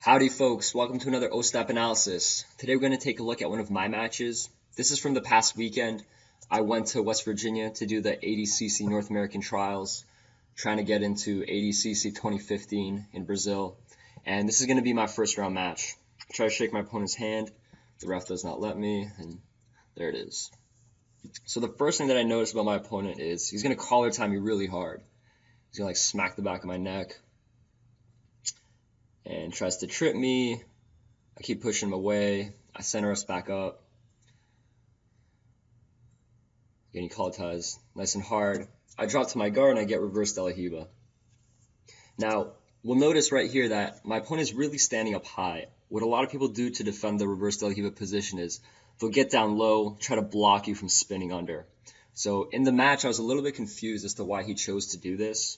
Howdy folks, welcome to another Ostap analysis. Today we're going to take a look at one of my matches. This is from the past weekend. I went to West Virginia to do the ADCC North American Trials, trying to get into ADCC 2015 in Brazil. And this is going to be my first round match. I try to shake my opponent's hand. The ref does not let me, and there it is. So the first thing that I noticed about my opponent is he's going to collar tie me really hard. He's going to smack the back of my neck and tries to trip me. I keep pushing him away. I center us back up. Again, he collar ties nice and hard. I drop to my guard and I get reverse de la Hiba. Now, we'll notice right here that my opponent is really standing up high. What a lot of people do to defend the reverse de la Hiba position is they'll get down low, try to block you from spinning under. So in the match, I was a little bit confused as to why he chose to do this.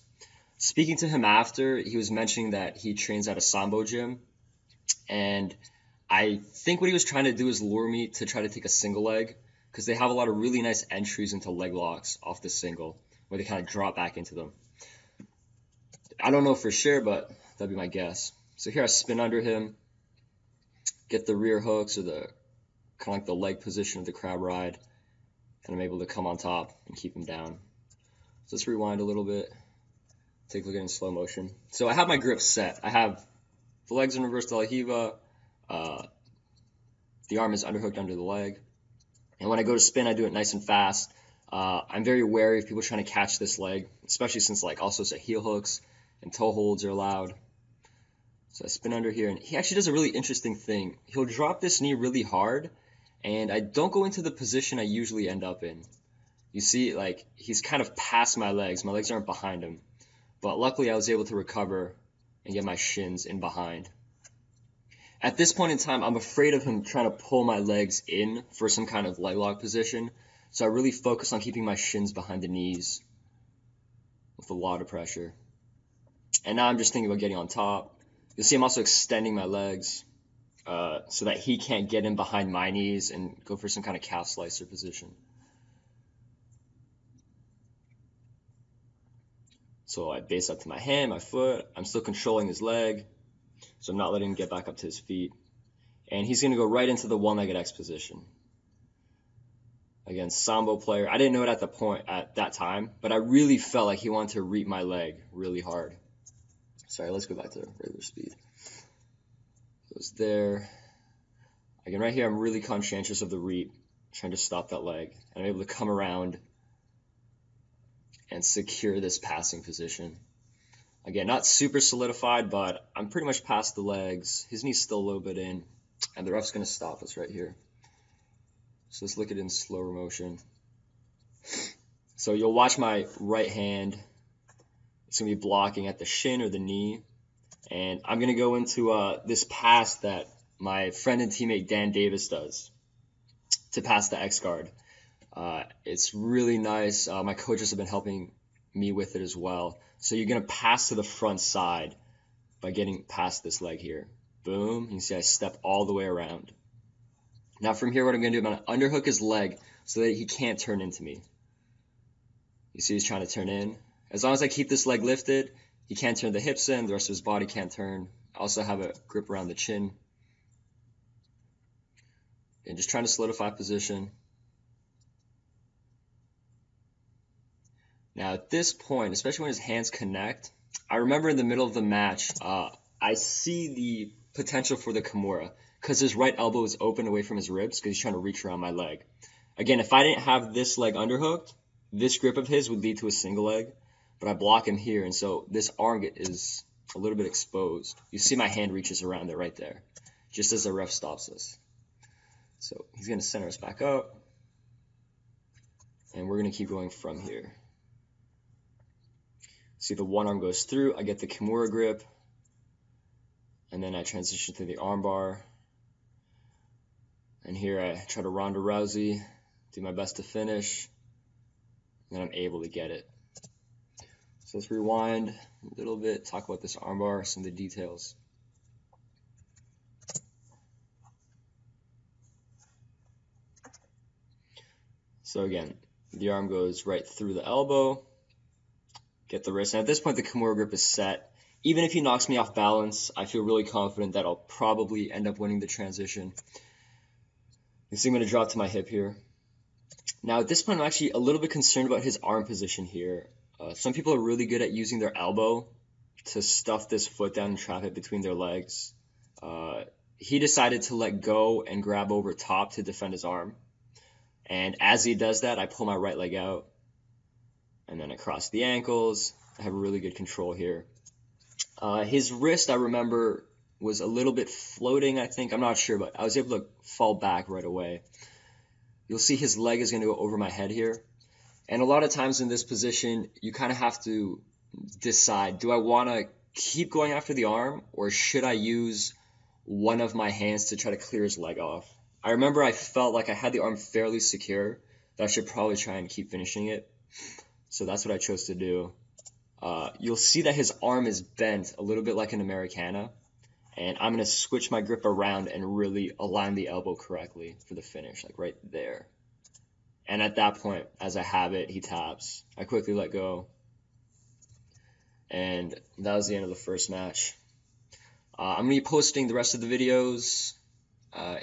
Speaking to him after, he was mentioning that he trains at a Sambo gym, and I think what he was trying to do is lure me to try to take a single leg, because they have a lot of really nice entries into leg locks off the single, where they kind of drop back into them. I don't know for sure, but that'd be my guess. So here I spin under him, get the rear hooks or the kind of like the leg position of the crab ride, and I'm able to come on top and keep him down. So let's rewind a little bit. Take a look at it in slow motion. So I have my grip set. I have the legs in reverse de la Hiba. The arm is underhooked under the leg. And when I go to spin, I do it nice and fast. I'm very wary of people trying to catch this leg, especially since also it's heel hooks and toe holds are allowed. So I spin under here, and he actually does a really interesting thing. He'll drop this knee really hard, and I don't go into the position I usually end up in. You see, he's kind of past my legs. My legs aren't behind him. But luckily, I was able to recover and get my shins in behind. At this point in time, I'm afraid of him trying to pull my legs in for some kind of leg lock position. So I really focus on keeping my shins behind the knees with a lot of pressure. And now I'm just thinking about getting on top. You'll see I'm also extending my legs so that he can't get in behind my knees and go for some kind of calf slicer position. So I base up to my hand, my foot. I'm still controlling his leg, so I'm not letting him get back up to his feet. And he's going to go right into the one-legged X position. Again, Sambo player. I didn't know it at that time, but I really felt like he wanted to reap my leg really hard. Sorry, let's go back to regular speed. Goes there. Again, right here, I'm really conscientious of the reap, trying to stop that leg. And I'm able to come around and secure this passing position. Again, not super solidified, but I'm pretty much past the legs. His knee's still a little bit in, and the ref's going to stop us right here. So let's look at it in slower motion. So you'll watch my right hand. It's going to be blocking at the shin or the knee, and I'm going to go into this pass that my friend and teammate Dan Davis does to pass the X guard. It's really nice. My coaches have been helping me with it as well. So you're going to pass to the front side by getting past this leg here. Boom. You can see I step all the way around. Now from here, what I'm going to do, I'm going to underhook his leg so that he can't turn into me. You see he's trying to turn in. As long as I keep this leg lifted, he can't turn the hips in. The rest of his body can't turn. I also have a grip around the chin. And just trying to solidify position. Now at this point, especially when his hands connect, I remember in the middle of the match, I see the potential for the Kimura because his right elbow is open away from his ribs because he's trying to reach around my leg. Again, if I didn't have this leg underhooked, this grip of his would lead to a single leg, but I block him here, and so this arm is a little bit exposed. You see my hand reaches around it right there, just as the ref stops us. So he's going to center us back up, and we're going to keep going from here. See the one arm goes through, I get the Kimura grip, and then I transition to the arm bar. And here I try to Ronda Rousey, do my best to finish, and then I'm able to get it. So let's rewind a little bit, talk about this arm bar, some of the details. So again, the arm goes right through the elbow, get the wrist. And at this point, the Kimura grip is set. Even if he knocks me off balance, I feel really confident that I'll probably end up winning the transition. You see I'm going to drop to my hip here. Now at this point, I'm actually a little bit concerned about his arm position here. Some people are really good at using their elbow to stuff this foot down and trap it between their legs. He decided to let go and grab over top to defend his arm. And as he does that, I pull my right leg out. And then across the ankles. I have really good control here. His wrist, I remember, was a little bit floating, I think. I'm not sure, but I was able to fall back right away. You'll see his leg is going to go over my head here. And a lot of times in this position, you kind of have to decide, do I want to keep going after the arm, or should I use one of my hands to try to clear his leg off? I remember I felt like I had the arm fairly secure, that I should probably try and keep finishing it. So that's what I chose to do. You'll see that his arm is bent a little bit like an Americana, and I'm going to switch my grip around and really align the elbow correctly for the finish, like right there. And at that point, as I have it, he taps. I quickly let go, and that was the end of the first match. I'm going to be posting the rest of the videos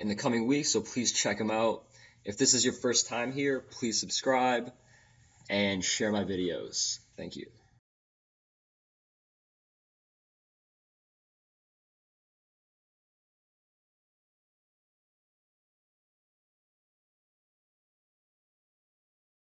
in the coming weeks, so please check them out. If this is your first time here, please subscribe and share my videos. Thank you.